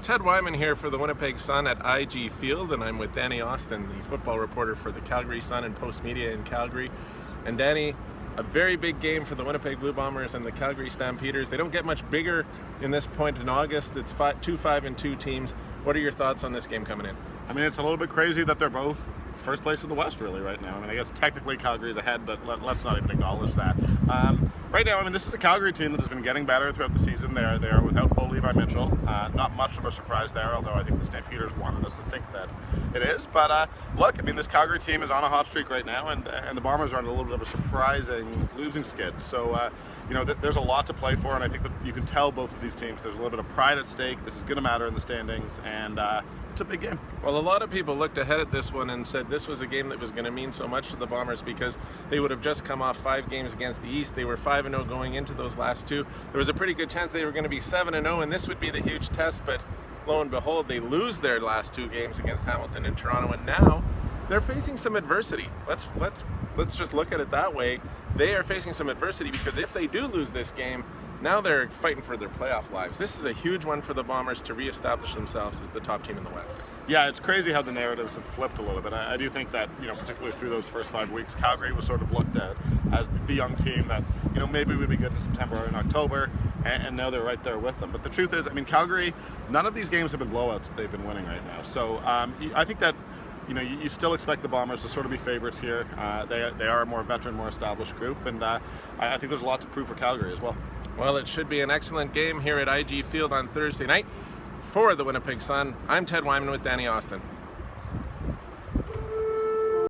Ted Wyman here for the Winnipeg Sun at IG Field, and I'm with Danny Austin, the football reporter for the Calgary Sun and Post Media in Calgary. And Danny, a very big game for the Winnipeg-Bluebombers and the Calgary Stampeders. They don't get much bigger in this point in August. It's 5-2 teams. What are your thoughts on this game coming in? I mean, it's a little bit crazy that they're both first place in the West really right now. I mean, I guess technically Calgary's ahead, but let's not even acknowledge that. Right now, I mean, this is a Calgary team that has been getting better throughout the season. They are without Bo Levi Mitchell. Not much of a surprise there, although I think the Stampeders wanted us to think that it is. But look, I mean, this Calgary team is on a hot streak right now, and the Bombers are on a little bit of a surprising losing skid. So, there's a lot to play for, and I think that you can tell both of these teams there's a little bit of pride at stake. This is going to matter in the standings, and it's a big game. Well, a lot of people looked ahead at this one and said this was a game that was going to mean so much to the Bombers because they would have just come off 5 games against the East. They were 5-0 going into those last 2. There was a pretty good chance they were going to be 7-0, and this would be the huge test, but lo and behold, they lose their last 2 games against Hamilton and Toronto, and now they're facing some adversity. Let's just look at it that way. They are facing some adversity because if they do lose this game, now they're fighting for their playoff lives. This is a huge one for the Bombers to reestablish themselves as the top team in the West. Yeah, it's crazy how the narratives have flipped a little bit. I do think that, particularly through those first 5 weeks, Calgary was sort of looked at as the young team that, maybe would be good in September or in October, and now they're right there with them. But the truth is, I mean, Calgary, none of these games have been blowouts that they've been winning right now. So I think that you still expect the Bombers to sort of be favorites here. They are a more veteran, more established group, and I think there's a lot to prove for Calgary as well. Well, it should be an excellent game here at IG Field on Thursday night. For the Winnipeg Sun, I'm Ted Wyman with Danny Austin.